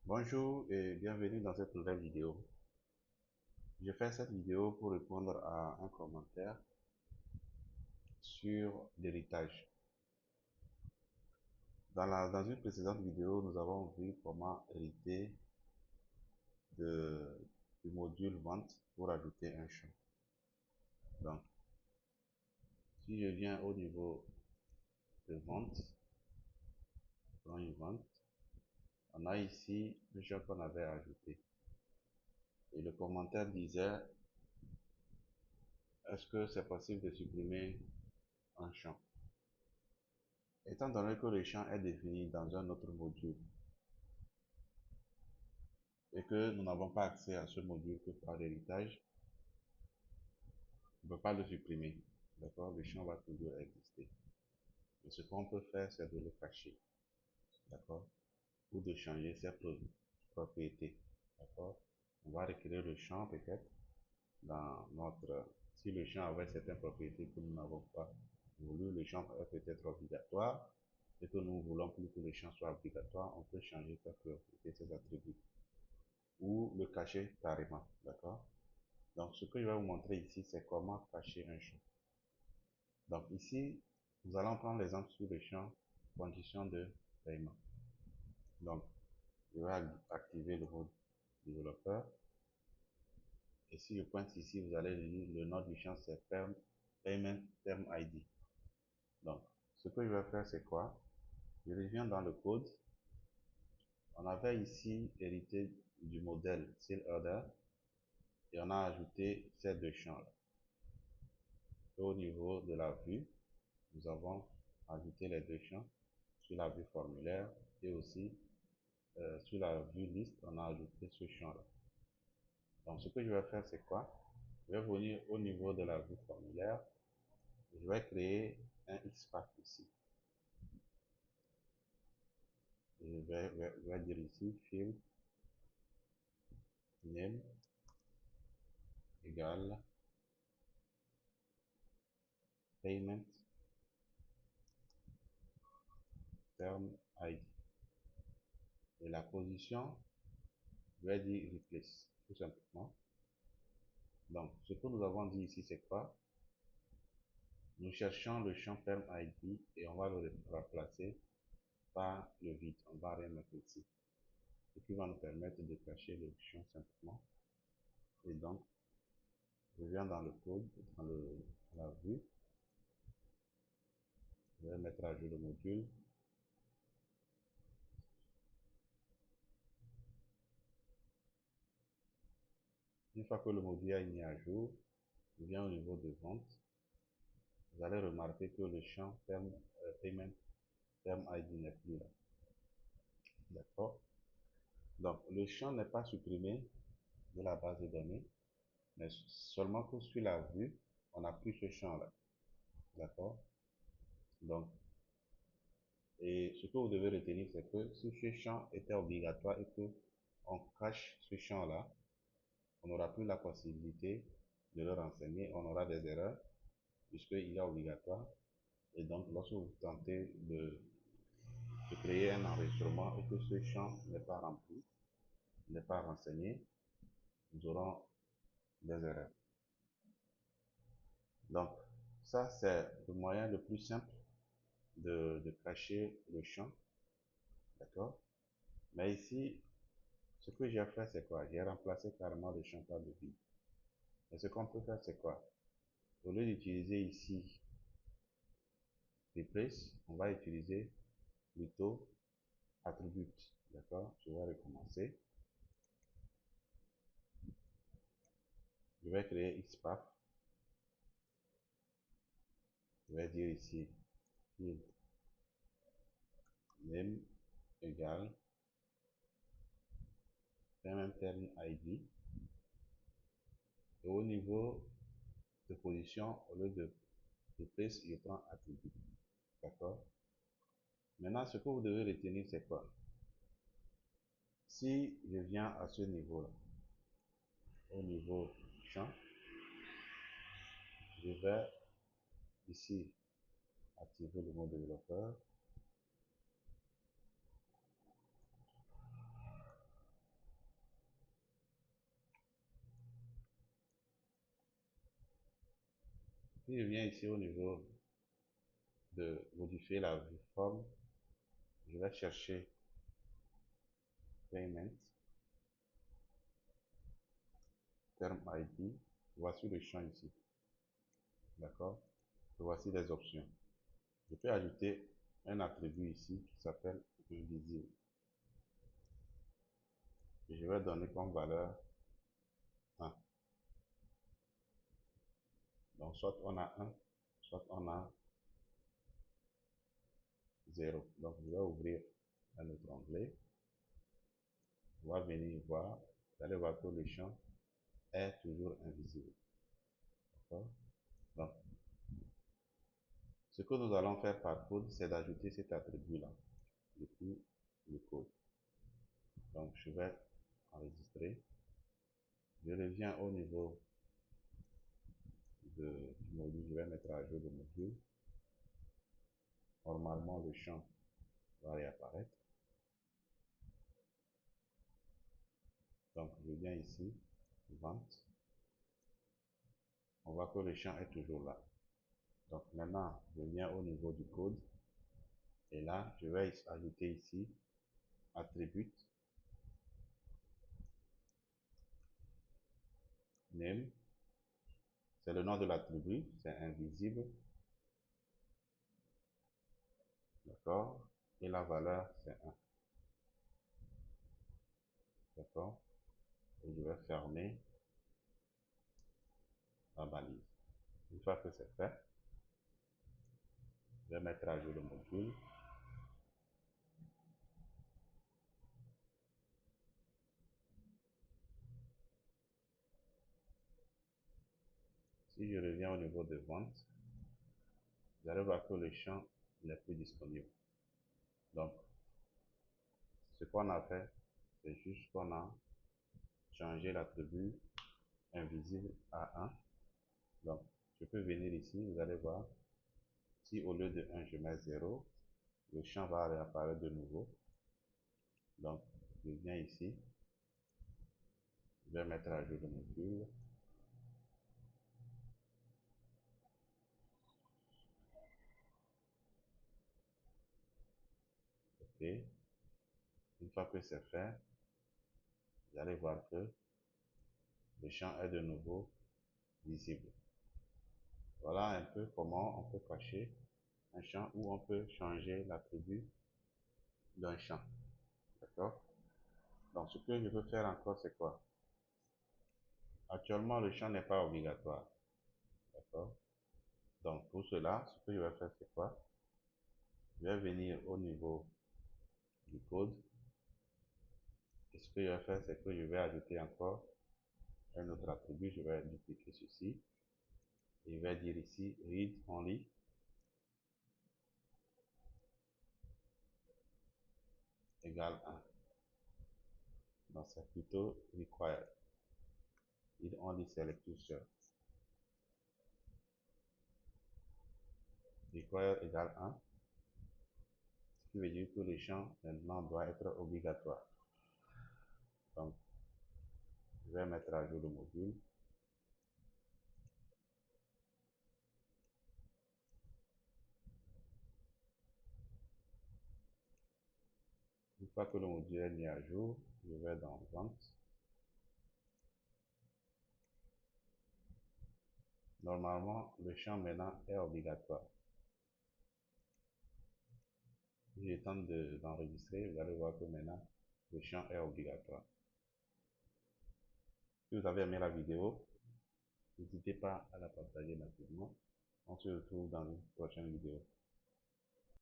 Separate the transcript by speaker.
Speaker 1: Bonjour et bienvenue dans cette nouvelle vidéo. Je fais cette vidéo pour répondre à un commentaire sur l'héritage. Dans une précédente vidéo, nous avons vu comment hériter du module vente pour ajouter un champ. Donc, si je viens au niveau de vente, dans une vente, on a ici le champ qu'on avait ajouté. Et le commentaire disait, est-ce que c'est possible de supprimer un champ? Étant donné que le champ est défini dans un autre module et que nous n'avons pas accès à ce module que par l'héritage, on ne peut pas le supprimer. D'accord? Le champ va toujours exister. Et ce qu'on peut faire, c'est de le cacher. D'accord? Ou de changer ses propriétés. D'accord? On va requérir le champ peut-être dans notre... Si le champ avait certaines propriétés que nous n'avons pas voulu, le champ est peut-être obligatoire et que nous voulons plus que le champ soit obligatoire, on peut changer ses propriétés, ses attributs ou le cacher carrément. D'accord? Donc, ce que je vais vous montrer ici, c'est comment cacher un champ. Donc, ici, nous allons prendre l'exemple sur le champ condition de paiement. Donc, je vais activer le mode développeur. Et si je pointe ici, vous allez lire le nom du champ, c'est Payment Term ID. Donc, ce que je vais faire, c'est quoi? Je reviens dans le code. On avait ici hérité du modèle Sale Order et on a ajouté ces deux champs-là. Au niveau de la vue, nous avons ajouté les deux champs sur la vue formulaire et aussi sur la vue liste, on a ajouté ce champ-là. Donc, ce que je vais faire, c'est quoi? Je vais venir au niveau de la vue formulaire. Je vais créer un XPath ici. Je vais dire ici, field name égale payment term ID. Et la position, je vais dire replace, tout simplement. Donc, ce que nous avons dit ici, c'est quoi? Nous cherchons le champ term ID et on va le remplacer par le vide. On va rien mettre ici. Ce qui va nous permettre de cacher le champ simplement. Et donc, je viens dans le code, dans la vue. Je vais mettre à jour le module. Une fois que le module est mis à jour, je viens au niveau de vente. Vous allez remarquer que le champ payment term ID n'est plus là. D'accord? Donc, le champ n'est pas supprimé de la base de données, mais seulement que sur la vue, on n'a plus ce champ-là. D'accord? Donc, et ce que vous devez retenir, c'est que si ce champ était obligatoire et que on cache ce champ-là, on n'aura plus la possibilité de le renseigner, on aura des erreurs puisqu'il est obligatoire. Et donc, lorsque vous tentez de créer un enregistrement et que ce champ n'est pas rempli, n'est pas renseigné, nous aurons des erreurs. Donc, ça, c'est le moyen le plus simple de cacher le champ. D'accord? Mais ici, ce que j'ai fait, c'est quoi? J'ai remplacé carrément le champ par le vide. Et ce qu'on peut faire, c'est quoi? Au lieu d'utiliser ici replace, on va utiliser plutôt attribute. D'accord? Je vais recommencer. Je vais créer XPath. Je vais dire ici field name égale payment term ID. Et au niveau de position, au lieu de replace, je prends attribute. D'accord? Maintenant, ce que vous devez retenir, c'est quoi? Si je viens à ce niveau-là, au niveau champ, je vais ici activer le mode développeur. Puis je viens ici au niveau de modifier la forme. Je vais chercher Payment, terme ID. Voici le champ ici. D'accord? Voici les options. Je peux ajouter un attribut ici qui s'appelle invisible. Et je vais donner comme valeur 1. Donc, soit on a 1, soit on a 0. Donc, je vais ouvrir un autre onglet. On va venir voir. Vous allez voir que le champ est toujours invisible. D'accord? Donc, ce que nous allons faire par code, c'est d'ajouter cet attribut-là depuis le code. Donc, je vais enregistrer. Je reviens au niveau du module. Je vais mettre à jour le module. Normalement, le champ va réapparaître. Donc, je viens ici, vente. On voit que le champ est toujours là. Donc, maintenant, je viens au niveau du code. Et là, je vais ajouter ici, attribute, name. C'est le nom de l'attribut, c'est invisible. D'accord? Et la valeur, c'est 1. D'accord? Et je vais fermer la balise. Une fois que c'est fait, je vais mettre à jour le module. Si je reviens au niveau de vente, vous allez voir que le champ n'est plus disponible. Donc, ce qu'on a fait, c'est juste qu'on a changé l'attribut invisible à 1. Donc, je peux venir ici, vous allez voir, si au lieu de 1, je mets 0, le champ va réapparaître de nouveau. Donc, je viens ici, je vais mettre à jour le module. OK. Une fois que c'est fait, vous allez voir que le champ est de nouveau visible. Voilà un peu comment on peut cacher un champ ou on peut changer l'attribut d'un champ. D'accord? Donc, ce que je veux faire encore, c'est quoi? Actuellement, le champ n'est pas obligatoire. D'accord? Donc, pour cela, ce que je vais faire, c'est quoi? Je vais venir au niveau du code. Et ce que je vais faire, c'est que je vais ajouter encore un autre attribut. Je vais dupliquer ceci. Et je vais dire ici, read only égale 1. Donc, c'est plutôt required. Read only selected seul. Required égale 1. Ce qui veut dire que le champ maintenant doit être obligatoire. Donc, je vais mettre à jour le module. Une fois que le module est mis à jour, je vais dans Vente. Normalement, le champ maintenant est obligatoire. Si je tente d'enregistrer, vous allez voir que maintenant, le champ est obligatoire. Si vous avez aimé la vidéo, n'hésitez pas à la partager massivement. On se retrouve dans une prochaine vidéo.